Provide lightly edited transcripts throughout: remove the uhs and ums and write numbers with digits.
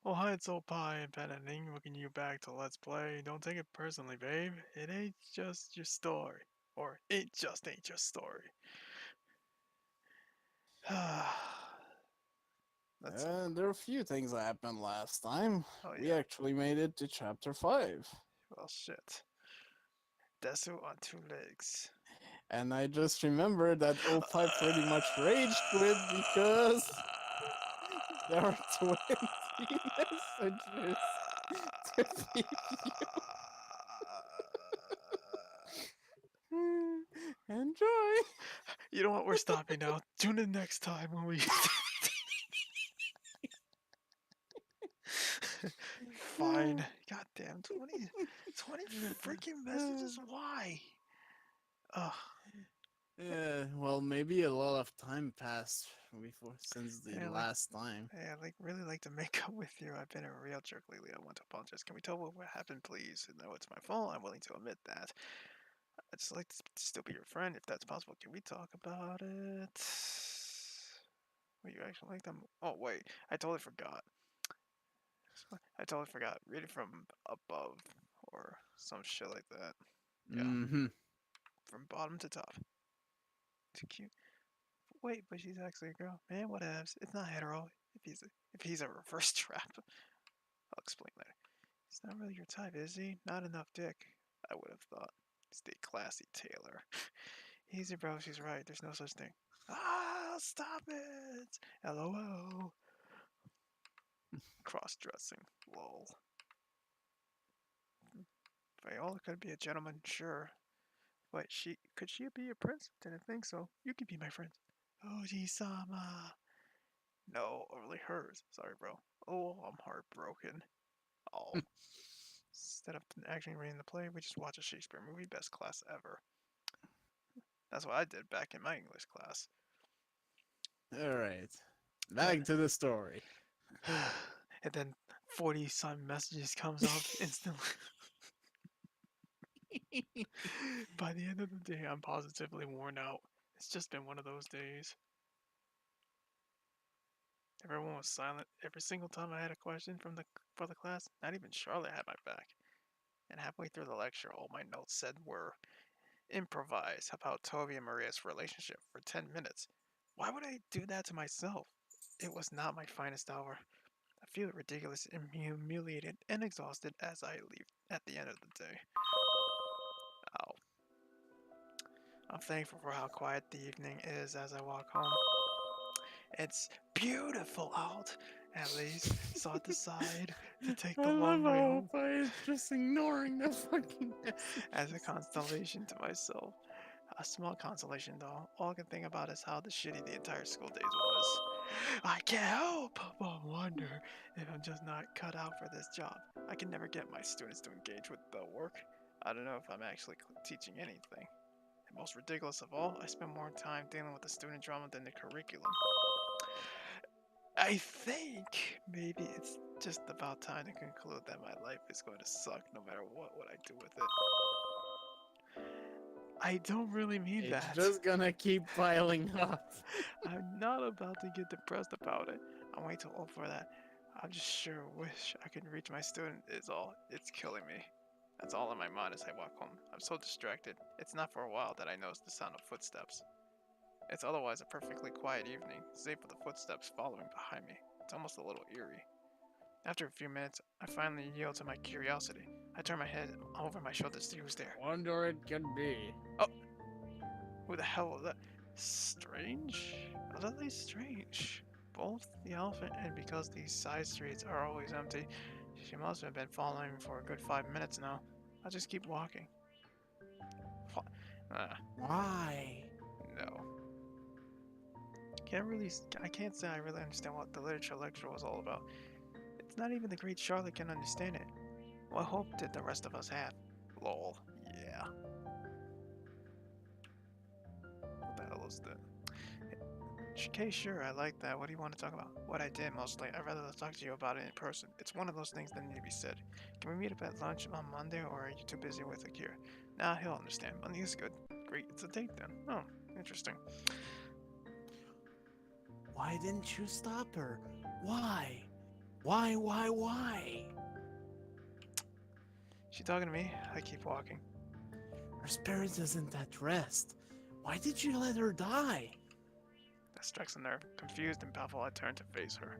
Oh, hi, it's old Pie and PanAnning. Welcome you back to Let's Play. Don't take it personally, babe. It ain't just your story. Or it just ain't your story. Let's. There are a few things that happened last time. Oh, We yeah. actually made it to chapter 5. Well, shit. Desu on two legs. And I just remembered that O5 pretty much rage quit because there are 20 messages to you. Enjoy! You know what? We're stopping now. Tune in next time when we. Fine. Goddamn, 20 freaking messages? Why? Ugh. Yeah, well, maybe a lot of time passed before since the Hey, last time. I really like to make up with you. I've been a real jerk lately. I want to apologize. Can we tell what happened, please? No, it's my fault. I'm willing to admit that. I just like to still be your friend, if that's possible. Can we talk about it? Wait, you actually like them? Oh wait, I totally forgot. I totally forgot. Read it from above or some shit like that. Yeah, Mm-hmm. from bottom to top. Too cute. Wait, but she's actually a girl. Man, whatevs. It's not hetero. If he's a reverse trap, I'll explain later. He's not really your type, is he? Not enough dick, I would have thought. Stay classy, Taylor. Easy, bro. She's right. There's no such thing. Ah, stop it. LOL. Cross dressing. Lol. Viola could be a gentleman, sure. But could she be a prince? Didn't think so. You could be my friend. Oji-sama. No, only hers. Sorry, bro. Oh, I'm heartbroken. Oh. Instead of actually reading the play, we just watch a Shakespeare movie. Best class ever. That's what I did back in my English class. Alright. Uh, Back to the story. and then 40 some messages comes up instantly. By the end of the day, I'm positively worn out. It's just been one of those days. Everyone was silent. Every single time I had a question for the class, not even Charlotte had my back. And halfway through the lecture, all my notes said were improvise about Toby and Maria's relationship for 10 minutes. Why would I do that to myself? It was not my finest hour. I feel ridiculous and humiliated and exhausted as I leave at the end of the day. Ow. I'm thankful for how quiet the evening is as I walk home. It's beautiful out, at least, so I decide to take I the love long way how home Opa is just ignoring the fucking as a messages. consolation to myself. A small consolation, though. All I can think about is how shitty the entire school days was. I can't help but wonder if I'm just not cut out for this job. I can never get my students to engage with the work. I don't know if I'm actually teaching anything. And most ridiculous of all, I spend more time dealing with the student drama than the curriculum. I think maybe it's just about time to conclude that my life is going to suck no matter what I do with it. I don't really mean It's that. just gonna keep piling up. I'm not about to get depressed about it. I'm way too old for that. I just sure wish I could reach my student is all. It's killing me. That's all in my mind as I walk home. I'm so distracted. It's not for a while that I notice the sound of footsteps. It's otherwise a perfectly quiet evening, save for the footsteps following behind me. It's almost a little eerie. After a few minutes, I finally yield to my curiosity. I turn my head over my shoulder to see who's there. Wonder it could be. Oh, who the hell was that? Strange? Utterly strange. Both the elephant and because these side streets are always empty, she must have been following me for a good 5 minutes now. I'll just keep walking. Uh, Why? no. Can't really. I can't say I really understand what the literature lecture was all about. It's not even the great Charlotte can understand it. What hope did the rest of us have? Lol. Yeah. What the hell is that? Okay, sure, I like that. What do you want to talk about? What I did mostly. I'd rather talk to you about it in person. It's one of those things that need to be said. Can we meet up at lunch on Monday, or are you too busy with Akira? Nah, he'll understand. Monday is good. Great, it's a date then. Oh, interesting. Why didn't you stop her? Why? Why? She talking to me? I keep walking. Her spirit isn't at rest. Why did you let her die? That strikes a nerve. Confused and baffled, I turn to face her.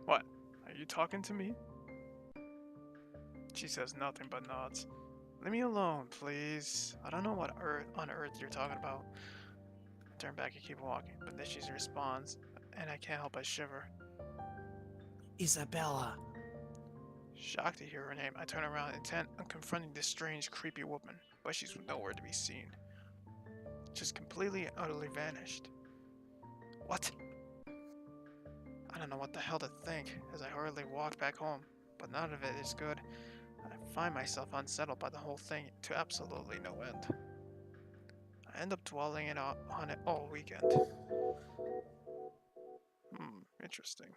What? Are you talking to me? She says nothing but nods. Leave me alone, please. I don't know what on earth you're talking about. I turn back and keep walking, but then she responds, and I can't help but shiver. Isabella. Shocked to hear her name, I turn around, intent on confronting this strange, creepy woman, but she's nowhere to be seen. Just completely and utterly vanished. What? I don't know what the hell to think as I hurriedly walk back home, but none of it is good. I find myself unsettled by the whole thing to absolutely no end. I end up dwelling on it all weekend. Interesting.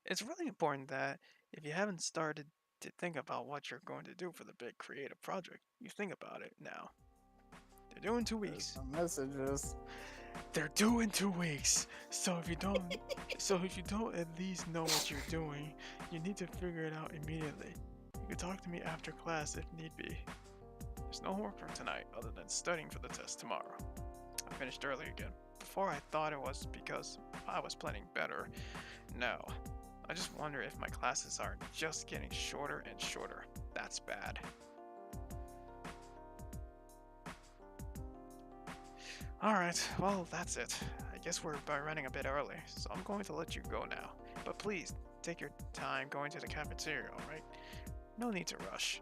It's really important that if you haven't started to think about what you're going to do for the big creative project, you think about it now. They're due in 2 weeks. The messages. They're due in 2 weeks. So if you don't at least know what you're doing, you need to figure it out immediately. You can talk to me after class if need be. There's no homework for tonight other than studying for the test tomorrow. I finished early again. Before I thought it was because I was planning better. No. I just wonder if my classes are just getting shorter and shorter. That's bad. Alright, well, that's it. I guess we're running a bit early, so I'm going to let you go now. But please, take your time going to the cafeteria, alright? No need to rush.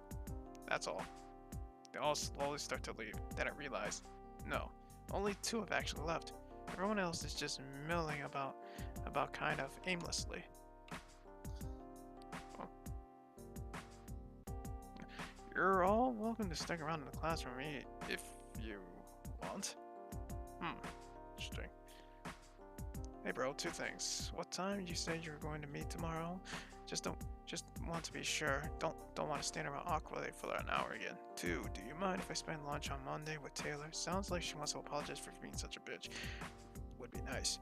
That's all. They all slowly start to leave. Then I realize, no, only 2 have actually left. Everyone else is just milling about kind of aimlessly. Well, you're all welcome to stick around in the classroom if you want. Interesting. Hey bro, 2 things. What time you said you were going to meet tomorrow? Just want to be sure. Don't want to stand around awkwardly for an hour again. 2, do you mind if I spend lunch on Monday with Taylor? Sounds like she wants to apologize for being such a bitch. Would be nice.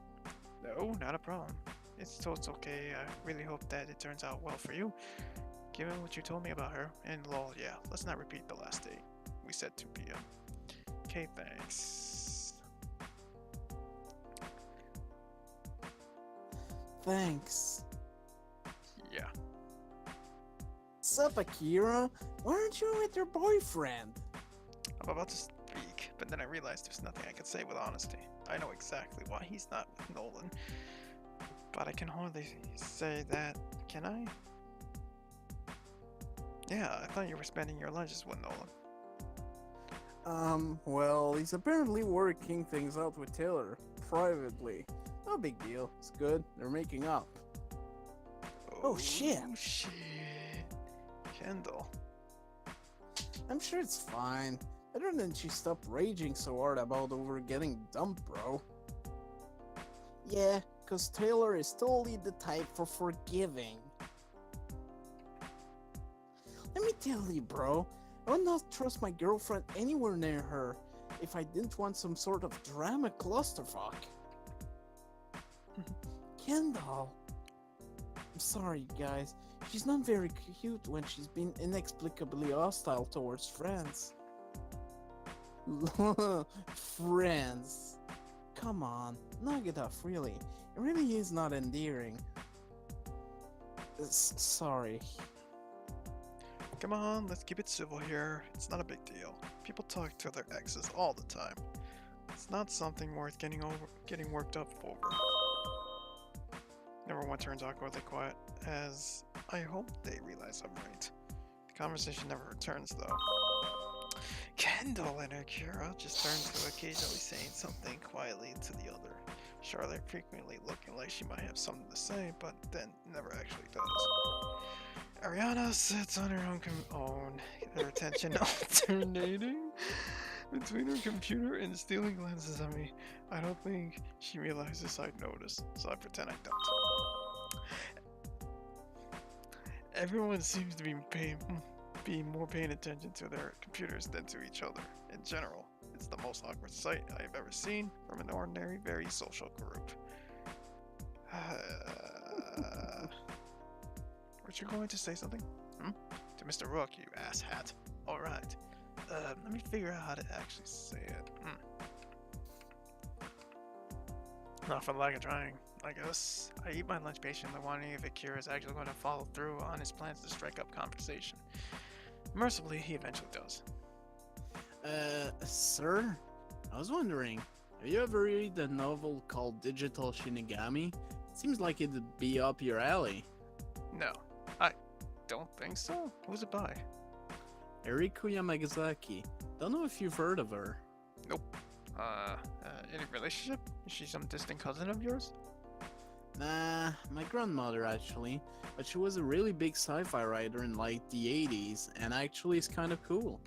No, not a problem. It's okay. I really hope that it turns out well for you. Given what you told me about her. And lol, yeah, let's not repeat the last date. We said 2 p.m. Okay, thanks. Thanks. Yeah. Sup, Akira? Why aren't you with your boyfriend? I'm about to speak, but then I realized there's nothing I can say with honesty. I know exactly why he's not with Nolan, but I can hardly say that, can I? Yeah, I thought you were spending your lunches with Nolan. Well, he's apparently working things out with Taylor, privately. No big deal, it's good, they're making up. Oh shit! Oh shit. Kendall. I'm sure it's fine. Better than she stopped raging so hard about over getting dumped, bro. Yeah, cause Taylor is totally the type for forgiving. Let me tell you, bro, I would not trust my girlfriend anywhere near her if I didn't want some sort of drama clusterfuck. Kendall. I'm sorry, guys. She's not very cute when she's been inexplicably hostile towards friends. Friends. Come on, knock it off, really. It really is not endearing. Sorry. Come on, let's keep it civil here. It's not a big deal. People talk to their exes all the time. It's not something worth getting worked up over. Everyone turns awkwardly quiet, as I hope they realize I'm right. The conversation never returns, though. Kendall and Akira just turn to occasionally saying something quietly to the other. Charlotte frequently looking like she might have something to say, but then never actually does. Ariana sits on her own, her attention alternating between her computer and stealing glances at me. I don't think she realizes I've noticed, so I pretend I don't. Everyone seems to be more paying attention to their computers than to each other in general. It's the most awkward sight I've ever seen from an ordinary, very social group. Weren't you going to say something? Hmm? To Mr. Rook, you asshat. Alright. Let me figure out how to actually say it. Not for lack of trying, I guess. I eat my lunch patiently, wondering if Akira is actually going to follow through on his plans to strike up conversation. Mercifully, he eventually does. Sir? I was wondering, have you ever read the novel called Digital Shinigami? Seems like it'd be up your alley. No, I don't think so. Who's it by? Eriko Yamazaki. Don't know if you've heard of her. Nope. Any relationship? Is she some distant cousin of yours? Nah, my grandmother actually, but she was a really big sci-fi writer in like the 80s, and actually is kind of cool.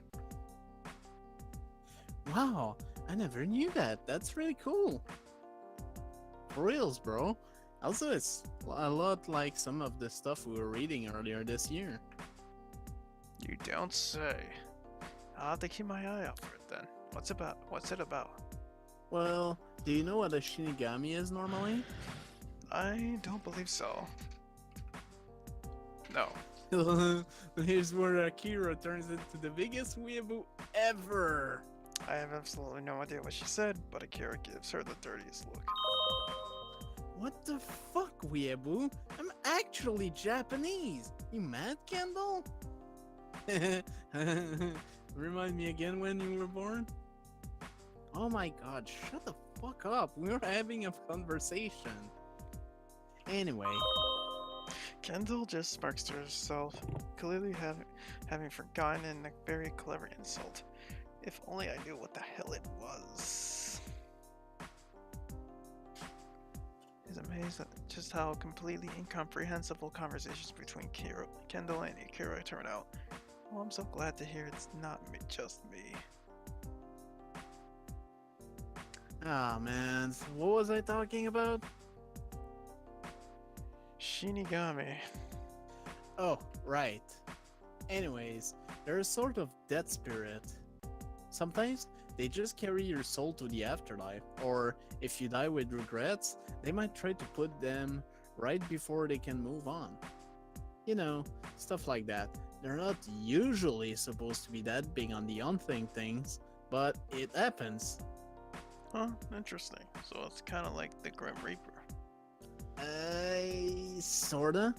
Wow, I never knew that. That's really cool. For reals, bro. Also, it's a lot like some of the stuff we were reading earlier this year. You don't say. I'll have to keep my eye out for it then. What's it about? Well, do you know what a Shinigami is normally? I don't believe so. No. Here's where Akira turns into the biggest weeaboo ever. I have absolutely no idea what she said, but Akira gives her the dirtiest look. What the fuck, weeaboo? I'm actually Japanese. You mad, Kendall? Remind me again when you were born? Oh my god, shut the fuck up. We were having a conversation. Anyway. Kendall just smirks to herself, clearly having forgotten a very clever insult. If only I knew what the hell it was. It's amazing just how completely incomprehensible conversations between Kendall and Akira turn out. Well, I'm so glad to hear it's not just me. Ah man, what was I talking about? Shinigami. Oh, right. Anyways, they're a sort of dead spirit. Sometimes they just carry your soul to the afterlife, or if you die with regrets, they might try to put them right before they can move on. You know, stuff like that. They're not usually supposed to be that big on the unthink things, but it happens. Huh, interesting. So it's kind of like the Grim Reaper. Sorta.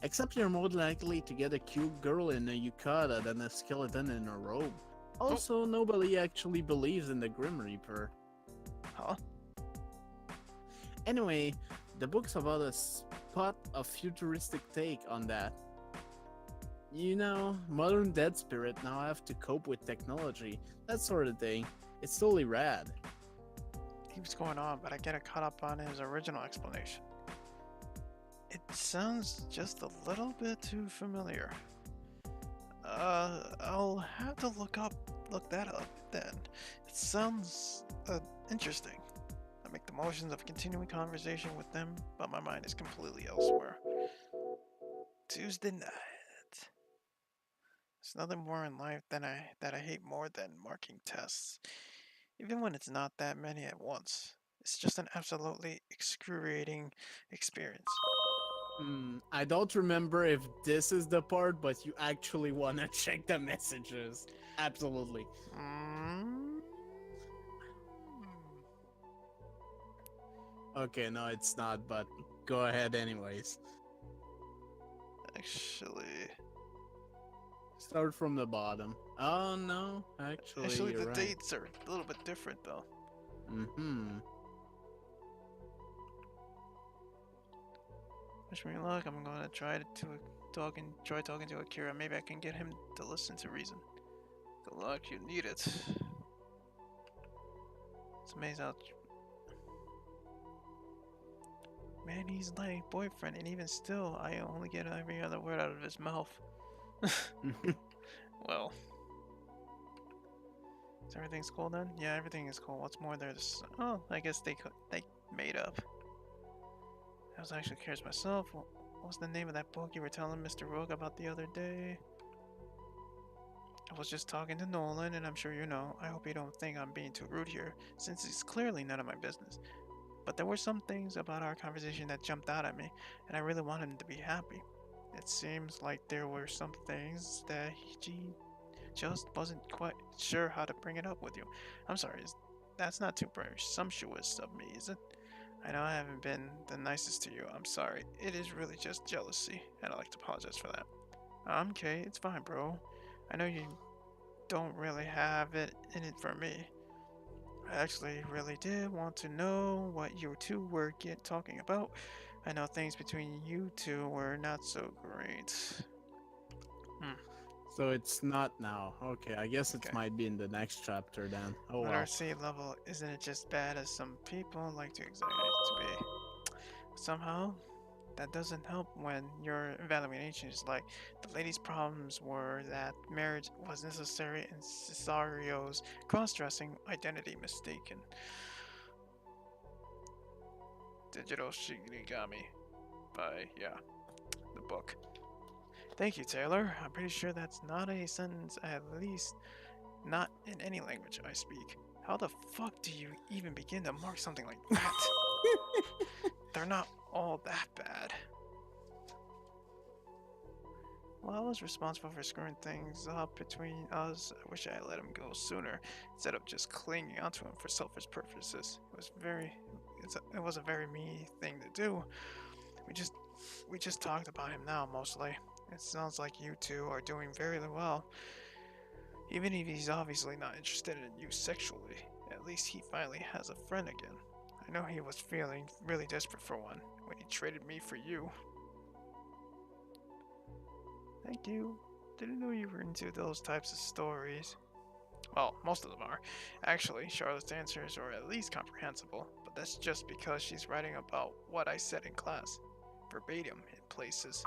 Except you're more likely to get a cute girl in a yukata than a skeleton in a robe. Also, nobody actually believes in the Grim Reaper. Huh? Anyway, the book's about a spot of futuristic take on that. You know, modern dead spirit now have to cope with technology, that sort of thing. It's totally rad. Keeps going on, but I get caught up on his original explanation. It sounds just a little bit too familiar. I'll have to look that up then. It sounds interesting. I make the motions of continuing conversation with them, but my mind is completely elsewhere. Tuesday night. There's nothing more in life that I hate more than marking tests, even when it's not that many at once. It's just an absolutely excruciating experience. I don't remember if this is the part, but you actually want to check the messages. Absolutely. Mm. Okay, no, it's not, but go ahead anyways. Actually, Start from the bottom. Oh, no, actually, you're the right. dates are a little bit different though. Mm-hmm. Wish me luck. I'm gonna try talking to Akira. Maybe I can get him to listen to reason. Good luck. You need it. It's amazing how. Man, he's like boyfriend, and even still, I only get every other word out of his mouth. Well, so everything's cool then? Yeah, everything is cool. What's more, there's I guess they made up. I was actually curious myself. What was the name of that book you were telling Mr. Rogue about the other day? I was just talking to Nolan, and I'm sure you know. I hope you don't think I'm being too rude here, since it's clearly none of my business. But there were some things about our conversation that jumped out at me, and I really wanted him to be happy. It seems like there were some things that he just wasn't quite sure how to bring it up with you. I'm sorry, that's not too presumptuous of me, is it? I know I haven't been the nicest to you. I'm sorry. It is really just jealousy, and I'd like to apologize for that. I'm okay. It's fine, bro. I know you don't really have it in it for me. I actually really did want to know what you two were talking about. I know things between you two were not so great. Hmm. So it's not now. Okay, I guess it Okay. might be in the next chapter then. Oh well. Literacy level isn't it just bad as some people like to exaggerate it to be? Somehow, that doesn't help when your evaluation is like the lady's problems were that marriage was necessary and Cesario's cross-dressing identity mistaken. Digital Shigigami by, yeah, the book. Thank you, Taylor. I'm pretty sure that's not a sentence, at least not in any language I speak. How the fuck do you even begin to mark something like that? They're not all that bad. Well, I was responsible for screwing things up between us. I wish I had let him go sooner instead of just clinging onto him for selfish purposes. It was a very me thing to do. We just we just talked about him now mostly. It sounds like you two are doing very well. Even if he's obviously not interested in you sexually, at least he finally has a friend again. I know he was feeling really desperate for one when he traded me for you. Thank you. Didn't know you were into those types of stories. Well, most of them are. Actually, Charlotte's answers are at least comprehensible, but that's just because she's writing about what I said in class, verbatim in places.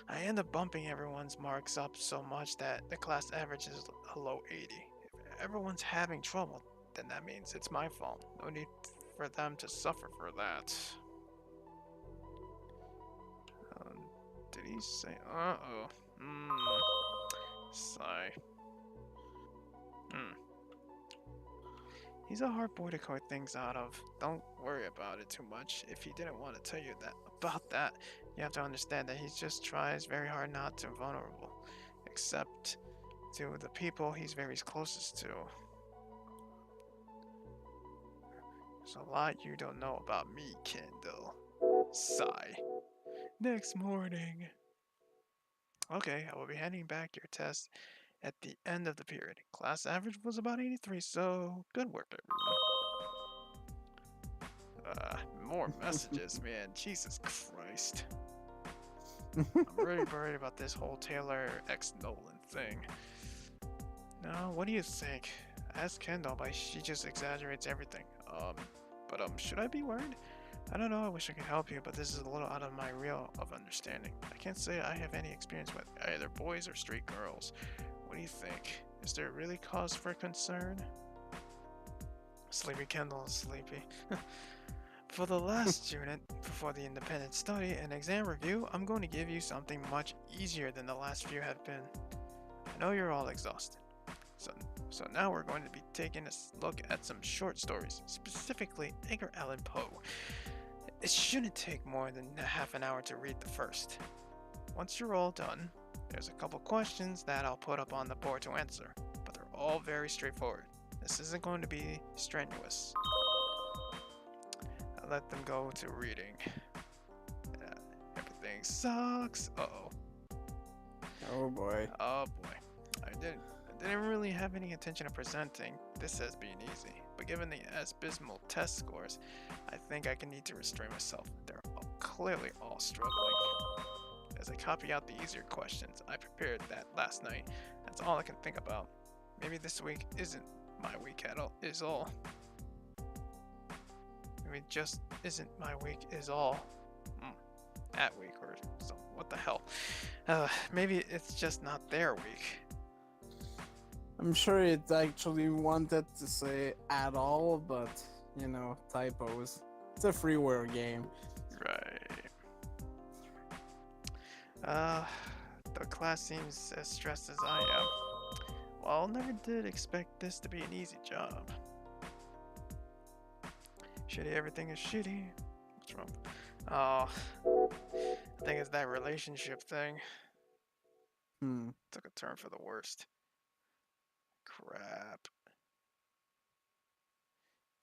I end up bumping everyone's marks up so much that the class average is a low 80. If everyone's having trouble, then that means it's my fault. No need for them to suffer for that. Um, did he say? Uh-oh. Sigh. Hmm. He's a hard boy to cut things out of. Don't worry about it too much. If he didn't want to tell you that about that, you have to understand that he just tries very hard not to vulnerable, except to the people he's very closest to. There's a lot you don't know about me, Kendall. Sigh. Next morning. Okay, I will be handing back your test at the end of the period. Class average was about 83, so good work, everyone. More messages, man. Jesus Christ. I'm really worried about this whole Taylor X Nolan thing. Now, what do you think? Ask Kendall, but she just exaggerates everything. Should I be worried? I don't know, I wish I could help you, but this is a little out of my real of understanding. I can't say I have any experience with either boys or straight girls. What do you think? Is there really cause for concern? Sleepy Kendall is sleepy. For the last unit, before the independent study and exam review, I'm going to give you something much easier than the last few have been. I know you're all exhausted. So now we're going to be taking a look at some short stories, specifically Edgar Allan Poe. It shouldn't take more than a half an hour to read the first. Once you're all done, there's a couple questions that I'll put up on the board to answer, but they're all very straightforward. This isn't going to be strenuous. I let them go to reading. Everything sucks. Uh-oh. Oh boy. Oh boy. I didn't really have any intention of presenting this as being easy, but given the abysmal test scores, I think I can need to restrain myself. They're clearly all struggling. As I copy out the easier questions, I prepared that last night. That's all I can think about. Maybe this week isn't my week at all, is all. Maybe it just isn't my week is all. That week or so, what the hell. Maybe it's just not their week. I'm sure it actually wanted to say at all, but you know, typos. It's a freeware game. Right. Uh, The class seems as stressed as I am. Well, never did expect this to be an easy job. Shitty, everything is shitty. What's wrong? Oh, I think it's that relationship thing. Hmm. Took a turn for the worst. Crap.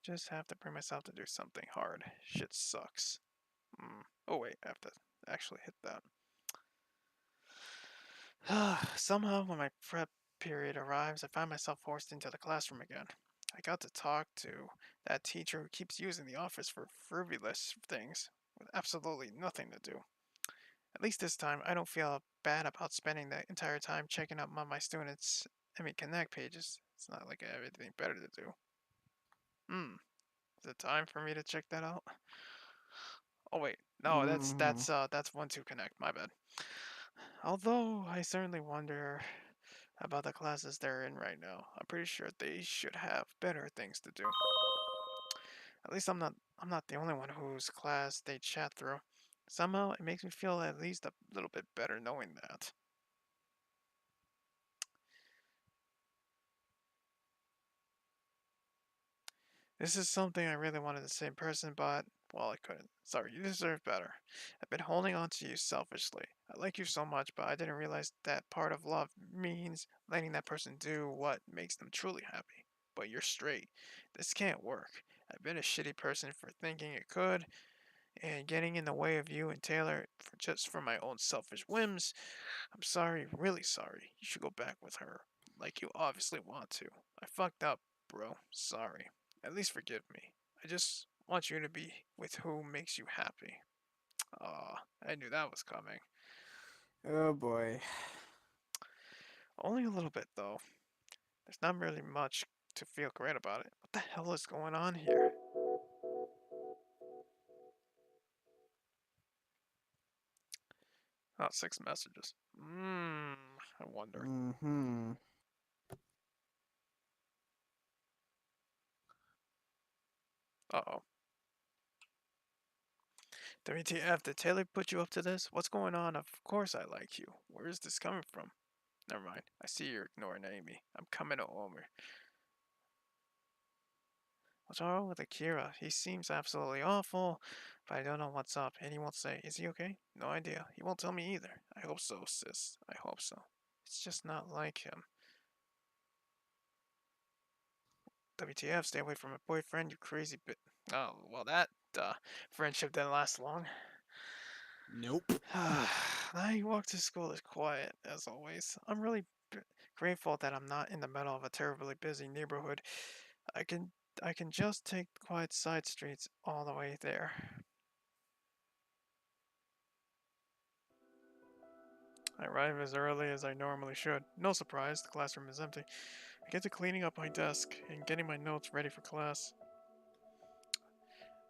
Just have to bring myself to do something hard. Shit sucks. Oh wait, I have to actually hit that. Somehow, when my prep period arrives, I find myself forced into the classroom again. I got to talk to that teacher who keeps using the office for frivolous things with absolutely nothing to do. At least this time, I don't feel bad about spending the entire time checking up on my students' Connect pages. It's not like I have anything better to do. Hmm, is it time for me to check that out? Oh wait, no, that's Hmm. that's uh that's one to connect. My bad. Although I certainly wonder about the classes they're in right now. I'm pretty sure they should have better things to do. At least I'm not the only one whose class they chat through. Somehow it makes me feel at least a little bit better knowing that. This is something I really wanted to say in person, but well, I couldn't. Sorry, you deserve better. I've been holding on to you selfishly. I like you so much, but I didn't realize that part of love means letting that person do what makes them truly happy. But you're straight. This can't work. I've been a shitty person for thinking it could, and getting in the way of you and Taylor for just for my own selfish whims. I'm sorry, really sorry. You should go back with her, like you obviously want to. I fucked up, bro. Sorry. At least forgive me. I just want you to be with who makes you happy. Aw, I knew that was coming. Oh boy. Only a little bit, though. There's not really much to feel great about it. What the hell is going on here? Oh, 6 messages. I wonder. Hmm. Uh-oh. WTF, did Taylor put you up to this? What's going on? Of course I like you. Where is this coming from? Never mind. I see you're ignoring Amy. I'm coming over. What's wrong with Akira? He seems absolutely awful, but I don't know what's up. And he won't say, is he okay? No idea. He won't tell me either. I hope so, sis. I hope so. It's just not like him. WTF, stay away from my boyfriend, you crazy bit. Oh, well, that friendship didn't last long. Nope. I walk to school is quiet, as always. I'm really grateful that I'm not in the middle of a terribly busy neighborhood. I can I can just take quiet side streets all the way there. I arrive as early as I normally should. No surprise, the classroom is empty. I get to cleaning up my desk and getting my notes ready for class.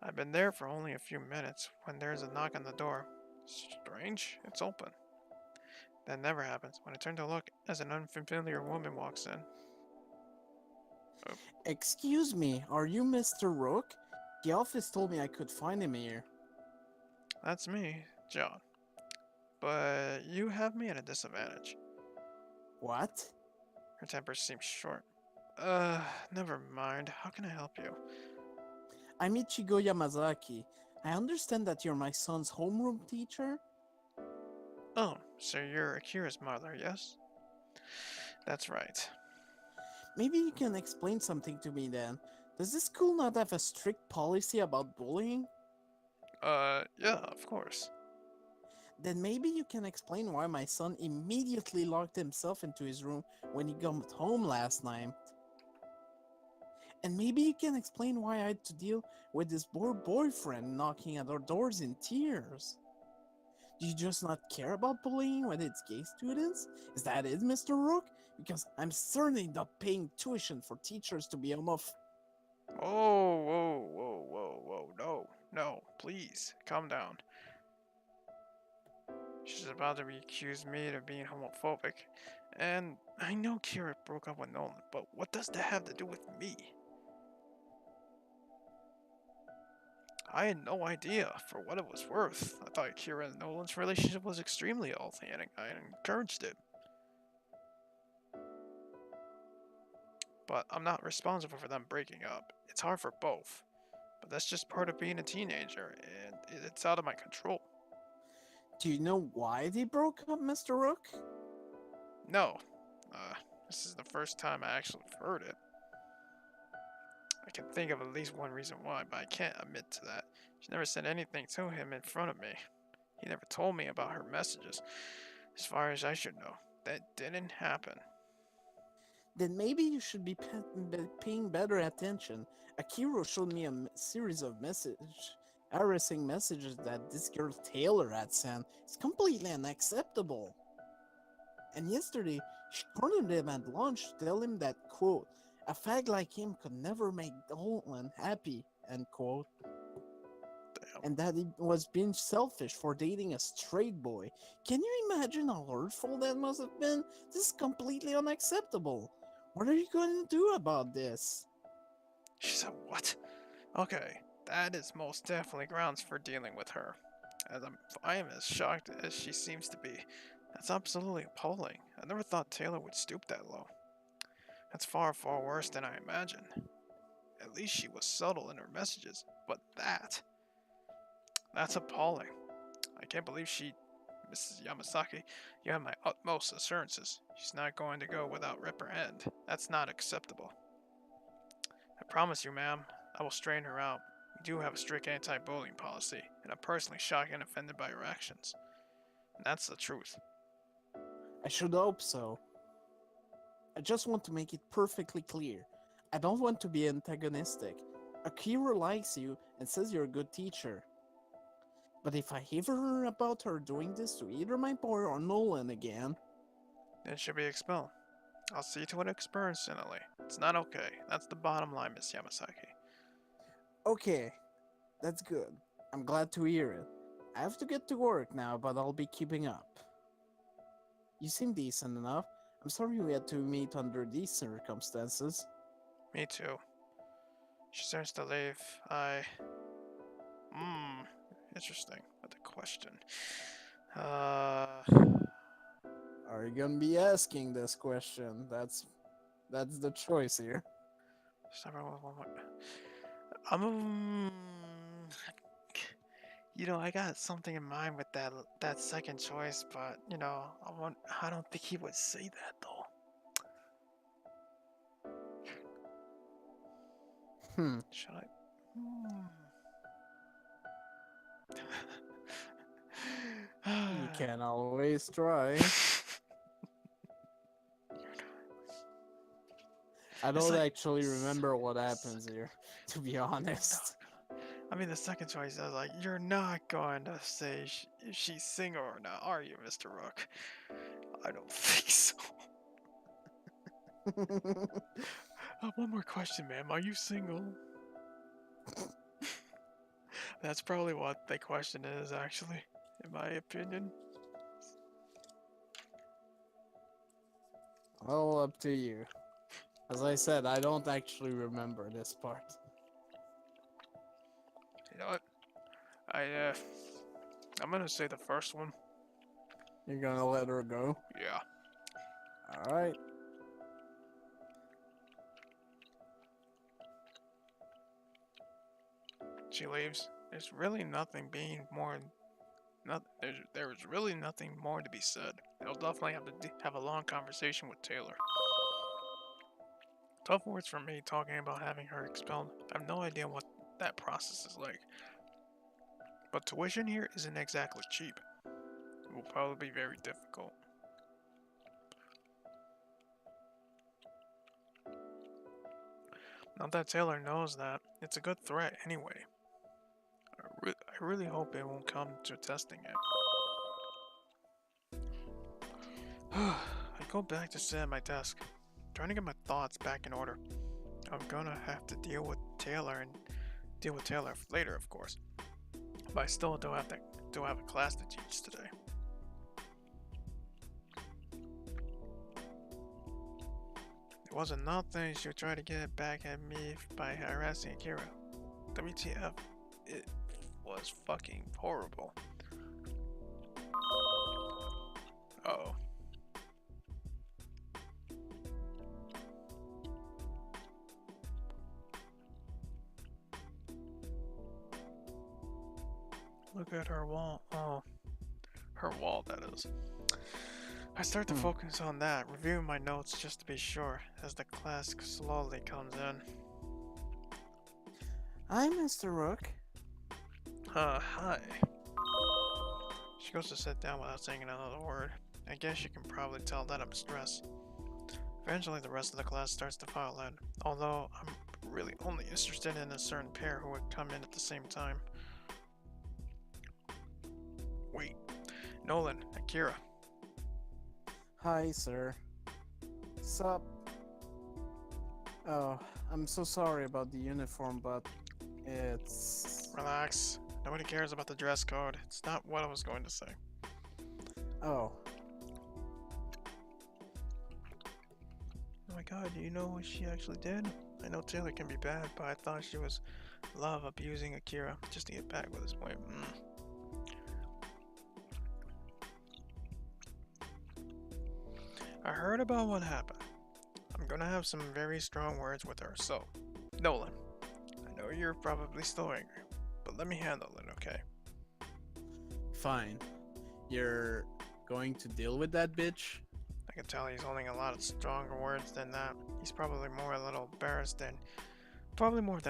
I've been there for only a few minutes when there's a knock on the door. Strange, it's open. That never happens when I turn to look as an unfamiliar woman walks in. Oh, Excuse me, are you Mr. Rook? The office told me I could find him here. that's me, John. But you have me at a disadvantage. What? Her temper seems short. Never mind. How can I help you? I'm Ichigo Yamazaki. I understand that you're my son's homeroom teacher? Oh, so you're Akira's mother, yes? That's right. Maybe you can explain something to me then. Does this school not have a strict policy about bullying? Yeah, of course. Then maybe you can explain why my son immediately locked himself into his room when he got home last night. And maybe you can explain why I had to deal with this poor boyfriend knocking at our doors in tears. Do you just not care about bullying when it's gay students? Is that it, Mr. Rook? Because I'm certainly not paying tuition for teachers to be homophobic. Whoa, whoa, whoa, whoa, whoa. No, no, please, calm down. She's about to accuse me of being homophobic. And I know Kira broke up with Nolan, but what does that have to do with me? I had no idea, for what it was worth. I thought Kira and Nolan's relationship was extremely healthy, and I encouraged it. But I'm not responsible for them breaking up. It's hard for both. But that's just part of being a teenager, and it's out of my control. Do you know why they broke up, Mr. Rook? No. Uh, this is the first time I actually heard it. I can think of at least one reason why, but I can't admit to that. She never said anything to him in front of me. He never told me about her messages. As far as I should know, that didn't happen. Then maybe you should be paying better attention. Akiro showed me a series of harassing messages that this girl Taylor had sent. It's completely unacceptable. And yesterday, she cornered him at lunch to tell him that, quote, a fag like him could never make Dolan happy, end quote. Damn. And that he was being selfish for dating a straight boy. Can you imagine how hurtful that must have been? This is completely unacceptable. What are you going to do about this? She said, what? Okay, that is most definitely grounds for dealing with her. I am as shocked as she seems to be. That's absolutely appalling. I never thought Taylor would stoop that low. That's far, far worse than I imagined. At least she was subtle in her messages, but that's appalling. I can't believe Mrs. Yamasaki, you have my utmost assurances. She's not going to go without reprimand. That's not acceptable. I promise you, ma'am, I will straighten her out. We do have a strict anti-bullying policy, and I'm personally shocked and offended by her actions. And that's the truth. I should hope so. I just want to make it perfectly clear. I don't want to be antagonistic. Akira likes you and says you're a good teacher. But if I hear about her doing this to either my boy or Nolan again, Then she'll be expelled. I'll see to it experientially. It's not okay. That's the bottom line, Miss Yamasaki. okay, that's good. I'm glad to hear it. I have to get to work now, but I'll be keeping up. You seem decent enough. I'm sorry we had to meet under these circumstances. Me too. She starts to leave. Interesting. That's a question. Uh, Are you gonna be asking this question? That's the choice here. I'm. I got something in mind with that second choice, but I don't think he would say that though. Should I? You can always try. I don't actually remember what happens here, to be honest. I mean, the second choice is like, you're not going to say if she's single or not, are you, Mr. Rook? I don't think so. One more question, ma'am. Are you single? That's probably what the question is, actually, in my opinion. Well, up to you. As I said, I don't actually remember this part. You know what? I'm gonna say the first one. You're gonna let her go? Yeah. Alright. She leaves. There's really nothing being more. There's really nothing more to be said. They'll definitely have to have a long conversation with Taylor. Tough words for me talking about having her expelled. I have no idea what that process is like. But tuition here isn't exactly cheap. It will probably be very difficult. Not that Taylor knows that. It's a good threat anyway. I really hope it won't come to testing it. I go back to sit at my desk, trying to get my thoughts back in order. I'm gonna have to deal with Taylor later, of course. But I still do have a class to teach today. It wasn't nothing. She'll try to get back at me by harassing Akira. WTF? It was fucking horrible. Oh, look at her wall. Oh, her wall, that is. I start to Hmm. focus on that, reviewing my notes just to be sure as the class slowly comes in. Hi, Mr. Rook. Hi. She goes to sit down without saying another word. I guess you can probably tell that I'm stressed. Eventually, the rest of the class starts to file in, although I'm really only interested in a certain pair who would come in at the same time. Wait, Nolan, Akira. Hi, sir. Sup? Oh, I'm so sorry about the uniform, but it's. Relax. Nobody cares about the dress code. It's not what I was going to say. Oh, Oh my god, do you know what she actually did? I know Taylor can be bad, but I thought she was love abusing Akira just to get back with his wife. I heard about what happened. I'm gonna have some very strong words with her, so, Nolan, I know you're probably still angry, but let me handle it, okay? fine. You're going to deal with that bitch? I can tell he's holding a lot of stronger words than that. He's probably more than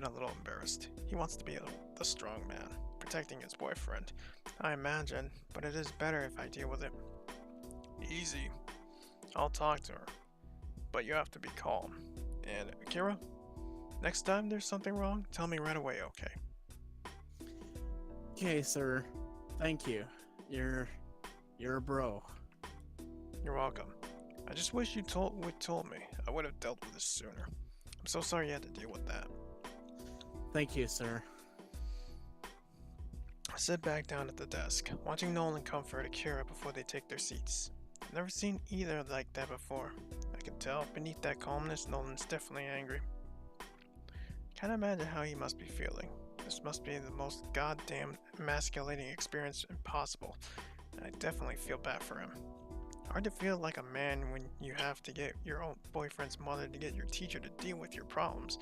a little embarrassed. He wants to be the strong man, protecting his boyfriend. I imagine, but it is better if I deal with it. Easy. I'll talk to her, but you have to be calm. And Akira, next time there's something wrong, tell me right away, okay? Okay, sir. Thank you. You're. You're a bro. You're welcome. I just wish would told me. I would have dealt with this sooner. I'm so sorry you had to deal with that. Thank you, sir. I sit back down at the desk, watching Nolan comfort Akira before they take their seats. I've never seen either like that before. I can tell beneath that calmness, Nolan's definitely angry. Can't imagine how he must be feeling. This must be the most goddamn emasculating experience impossible, and I definitely feel bad for him. Hard to feel like a man when you have to get your own boyfriend's mother to get your teacher to deal with your problems.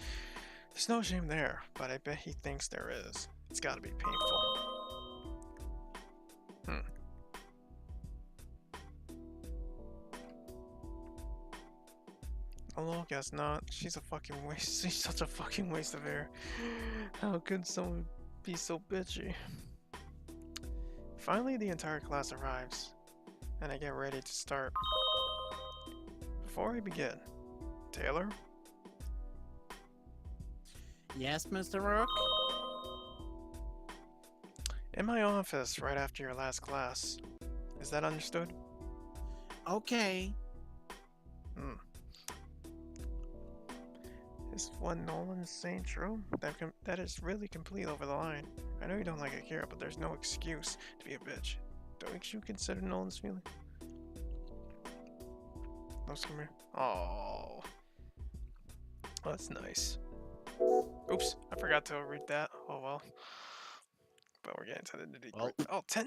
There's no shame there, but I bet he thinks there is. It's gotta be painful. Hmm. Although, guess not. She's a fucking waste. She's such a fucking waste of air. How could someone be so bitchy? Finally, the entire class arrives, and I get ready to start. Before I begin, Taylor, Yes, Mr. Rook? in my office right after your last class. Is that understood? Okay. Hmm. Is what Nolan is saying true? That is really complete over the line. I know you don't like Akira, but there's no excuse to be a bitch. Don't you consider Nolan's feeling? Let's come here. Oh, that's nice. Oops, I forgot to read that. Oh well. But we're getting to the nitty Well. gritty. Oh, 10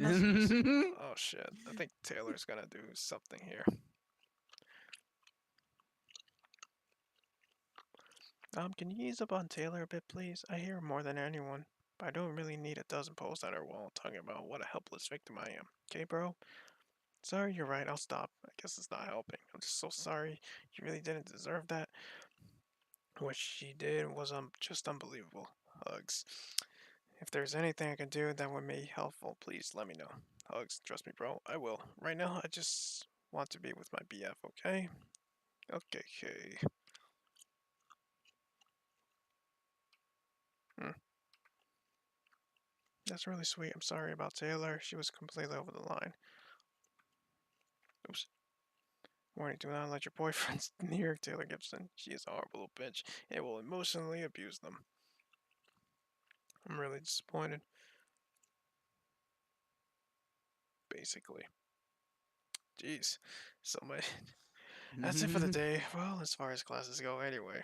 messages. Oh shit. I think Taylor's gonna do something here. Can you ease up on Taylor a bit, please? I hear more than anyone, but I don't really need a dozen posts on her wall talking about what a helpless victim I am. Okay, bro? Sorry, you're right. I'll stop. I guess it's not helping. I'm just so sorry. You really didn't deserve that. What she did was just unbelievable. Hugs. If there's anything I can do that would be helpful, please let me know. Hugs. Trust me, bro. I will. Right now, I just want to be with my BF, okay? Okay, okay. Hmm. That's really sweet. I'm sorry about Taylor. She was completely over the line. Oops. Warning, do not let your boyfriends near Taylor Gibson. She is a horrible little bitch and will emotionally abuse them. I'm really disappointed, basically. Jeez. So my that's it for the day. Well, as far as classes go anyway.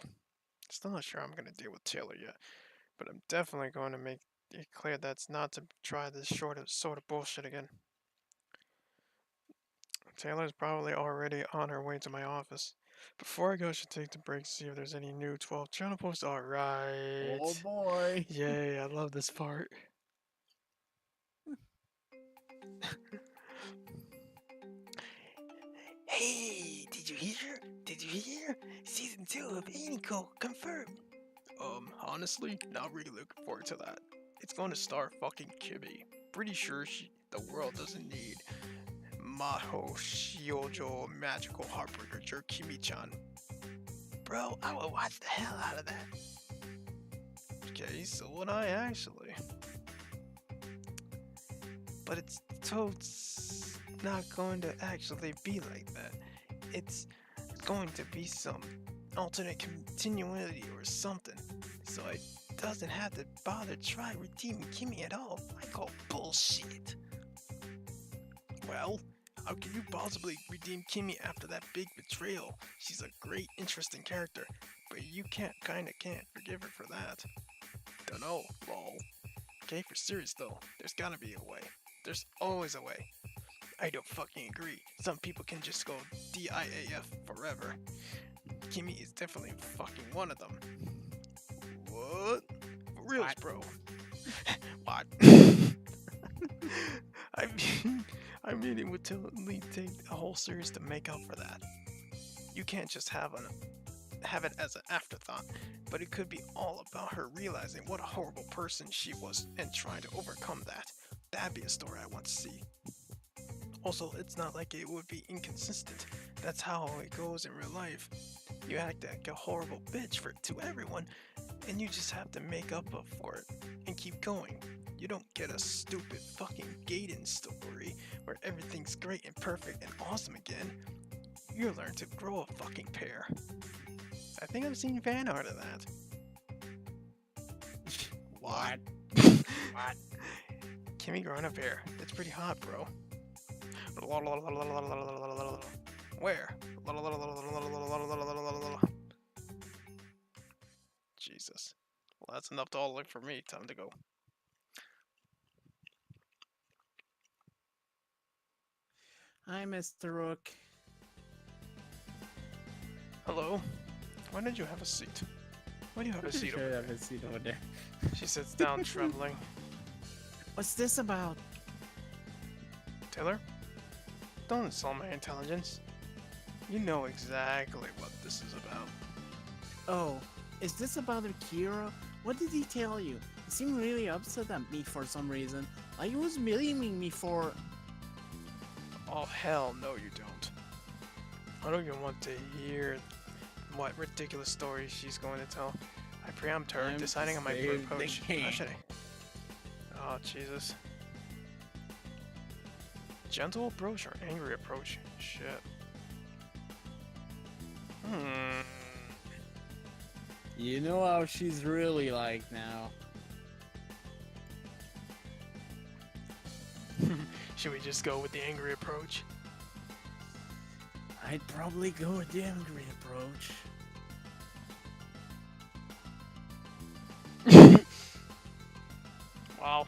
Still not sure I'm gonna deal with Taylor yet. But I'm definitely going to make it clear that's not to try this sort of bullshit again. Taylor's probably already on her way to my office. Before I go, I should take the break to see if there's any new 12 channel posts. Oh Alright. boy. Yay, I love this part. Hey, did you hear? Did you hear? Season 2 of Aniko confirmed. Honestly, not really looking forward to that. It's going to star fucking Kimmy. Pretty sure the world doesn't need Maho Shiojo magical heartbreaker jerk Kimi-chan. Bro, I would watch the hell out of that. Okay, so would I actually. But it's not going to actually be like that. It's going to be some alternate continuity or something. So it doesn't have to bother try redeeming Kimmy at all. I call bullshit. Well, how can you possibly redeem Kimmy after that big betrayal? She's a great, interesting character, but you can't forgive her for that. Dunno, lol. Okay, for serious though, there's gotta be a way. There's always a way. I don't fucking agree. Some people can just go DIAF forever. Kimmy is definitely fucking one of them. What? For reals, What? bro. What? I mean, it would totally take a whole series to make up for that. You can't just have it as an afterthought, but it could be all about her realizing what a horrible person she was and trying to overcome that. That'd be a story I want to see. Also, it's not like it would be inconsistent. That's how it goes in real life. You act like a horrible bitch to everyone, and you just have to make up for it and keep going. You don't get a stupid fucking Gaiden story where everything's great and perfect and awesome again. You learn to grow a fucking pair. I think I've seen fan art of that. What? What? Kimmy growing a pair. It's pretty hot, bro. Where? Jesus. Well, that's enough to all look for me. Time to go. Hi, Mr. Rook. Hello? Why did you have a seat? Why do you have a seat over I there? have a seat over there. She sits down, trembling. What's this about? Taylor? Don't insult my intelligence. You know exactly what this is about. Oh, is this about Akira? What did he tell you? He seemed really upset at me for some reason. Like he was blaming me for... Oh, hell no you don't. I don't even want to hear what ridiculous story she's going to tell. I preempt her, I'm deciding on my saving the approach. game. How should I? Oh, Jesus. Gentle approach or angry approach? Shit. You know how she's really like now. Should we just go with the angry approach? I'd probably go with the angry approach. Wow.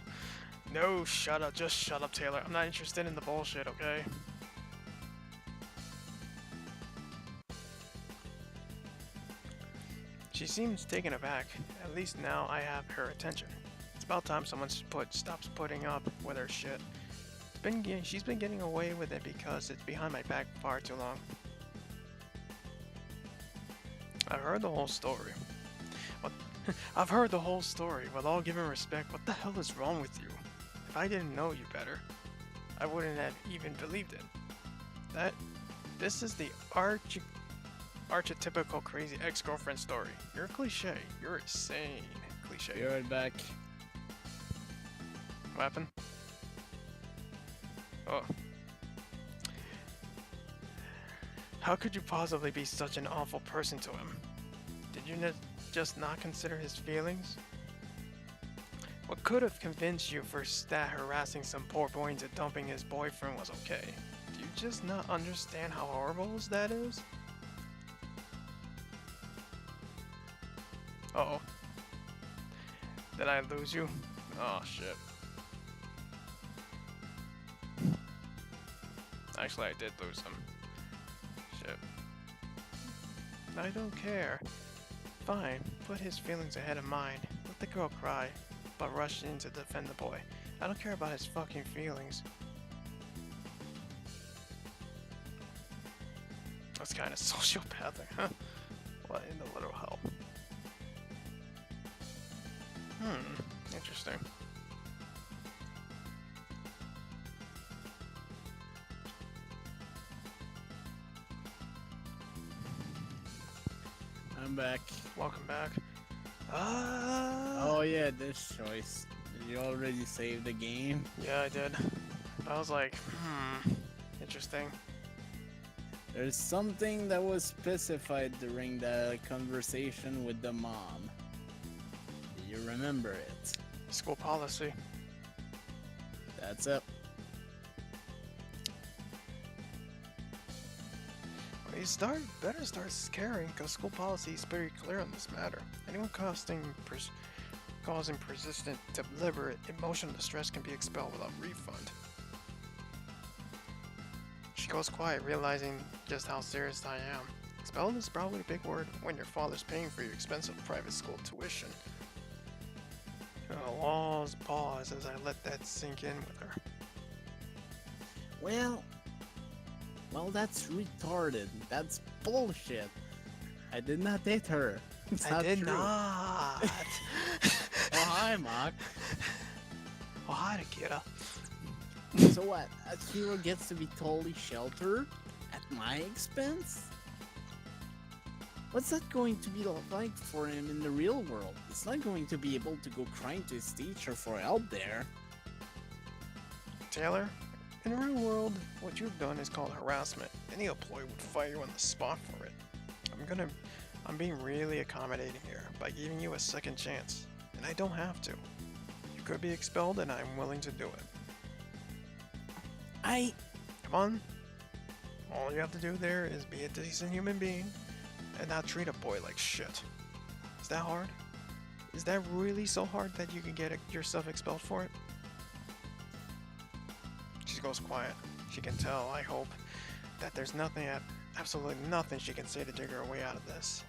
No, shut up. Just shut up, Taylor. I'm not interested in the bullshit, okay? She seems taken aback. At least now I have her attention. It's about time someone stops putting up with her shit. She's been getting away with it because it's behind my back far too long. I've heard the whole story. I've heard the whole story. With all given respect, what the hell is wrong with you? If I didn't know you better, I wouldn't have even believed it. This is the archetypical crazy ex-girlfriend story. You're a cliche. You're insane. Cliche. Be right back. What happened? Oh. How could you possibly be such an awful person to him? Did you just not consider his feelings? What could have convinced you first that harassing some poor boy into dumping his boyfriend was okay? Do you just not understand how horrible that is? Uh-oh. Did I lose you? Oh shit. Actually, I did lose him. Shit. I don't care. Fine, put his feelings ahead of mine. Let the girl cry, but rush in to defend the boy. I don't care about his fucking feelings. That's kind of sociopathic, huh? What in the little hell? Interesting. I'm back. Welcome back. Oh yeah, this choice. Did you already save the game? Yeah, I did. I was like, interesting. There's something that was specified during the conversation with the mom. Do you remember it? School policy. That's it. Well, you better start caring, because school policy is pretty clear on this matter. Anyone causing persistent, deliberate emotional distress can be expelled without refund. She goes quiet, realizing just how serious I am. Expelled is probably a big word when your father's paying for your expensive private school tuition. A long pause as I let that sink in with her. Well, that's retarded. That's bullshit. I did not hit her. It's I not did true. not. Oh, hi, Mark. Oh, hi, Akira. So what? Akira gets to be totally sheltered at my expense? What's that going to be like for him in the real world? He's not going to be able to go crying to his teacher for help there. Taylor, in the real world, what you've done is called harassment. Any employee would fire you on the spot for it. I'm being really accommodating here by giving you a second chance, and I don't have to. You could be expelled, and I'm willing to do it. Come on. All you have to do there is be a decent human being and not treat a boy like shit. Is that hard? Is that really so hard that you can get yourself expelled for it? She goes quiet. She can tell, I hope, that there's absolutely nothing she can say to dig her way out of this.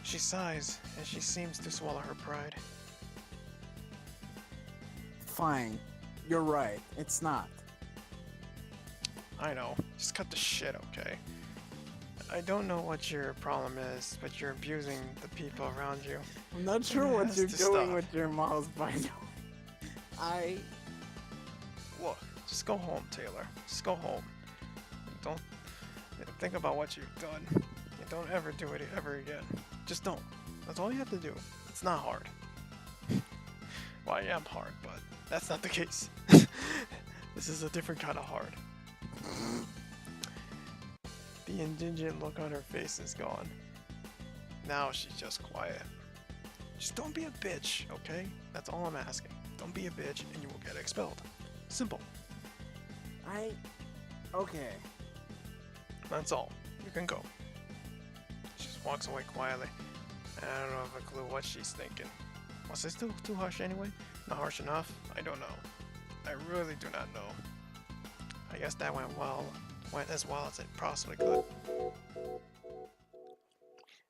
She sighs, and she seems to swallow her pride. Fine. You're right. It's not. I know. Just cut the shit, okay? I don't know what your problem is, but you're abusing the people around you. I'm not sure It what has you're to doing stop. with your mouse, by the way. Look, just go home, Taylor. Just go home. Don't think about what you've done. And don't ever do it ever again. Just don't. That's all you have to do. It's not hard. Well, I am hard, but that's not the case. This is a different kind of hard. The indigent look on her face is gone. Now she's just quiet. Just don't be a bitch, okay? That's all I'm asking. Don't be a bitch and you will get expelled. Simple. Okay. That's all. You can go. She just walks away quietly. I don't have a clue what she's thinking. Was this still too harsh anyway? Not harsh enough? I don't know. I really do not know. I guess that went as well as it possibly could.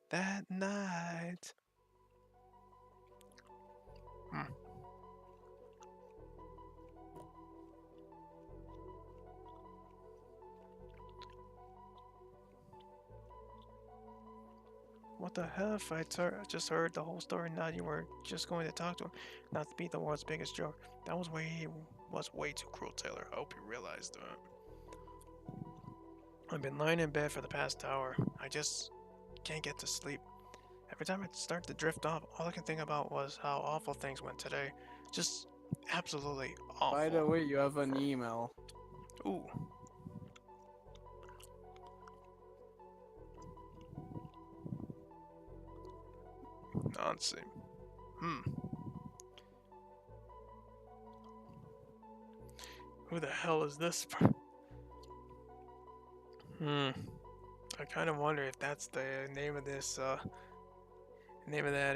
That night. What the hell? If I just heard the whole story, now you were just going to talk to him, not to be the world's biggest joke. That was way too cruel, Taylor. I hope you realized that. I've been lying in bed for the past hour. I just can't get to sleep. Every time I start to drift off, all I can think about was how awful things went today. Just absolutely awful. By the way, you have an email. Ooh. Nancy. Who the hell is this? I kind of wonder if that's the name of this, name of that